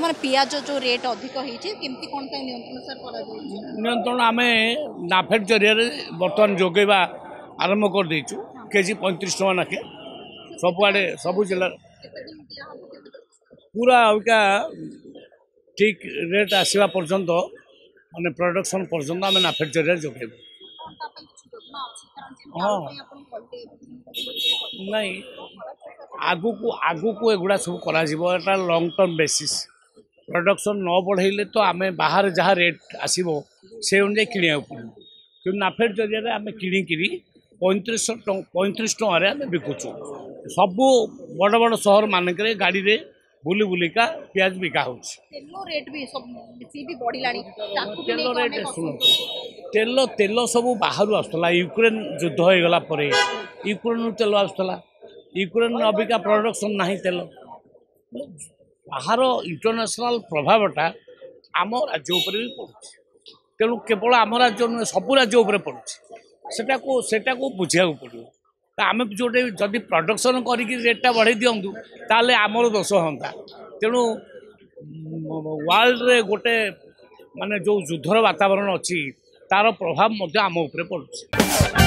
बर्तमान पियाज जो रेट अधिक होती कौन नियंत्रण सर नियंत्रण आम नाफेड जरिया बर्तमान जोगेवा आरंभ कर देचु केजी 35 टका नाखे सबुआड़े सबू जिला पूरा अविका ठीक रेट आसवा पर्यंत माने प्रोडक्शन पर्यंत आम नाफेड जरिया जोगेबू हाँ नहीं आगु को एगुड़ा सब करा लॉन्ग टर्म बेसिस प्रोडक्शन न बढ़ेले तो आम बाहर जहाँ रेट आसो से अनुसार किणा पड़ो कि नाफेड जरिया आम किणिकी 35 टकर आम बिकुचु सबू बड़ बड़ सहर मानक गाड़ी रे बुली बुलिका पियाज बिका हो तेल रेट शुणु तेल सब बाहर आसला यूक्रेन युद्ध हो गला यूक्रेन तेल आसला यूक्रेन अबिका प्रोडक्शन ना तेल बाहर इंटरनेशनल प्रभावटा आम राज्य उपर भी पड़ुଛି तेणु केवल आम राज्य नुहे सबू राज्य उपर पड़ुଛି सेटा को बुझा पड़ो आम जोटे जदि प्रोडक्शन करी रेटा बढ़े दिंतु ताले आमर दोष हाँ तेणु वर्ल्ड रे गोटे माने जो युद्धर वातावरण अच्छी तार प्रभाव आम उपर पड़ुଛି।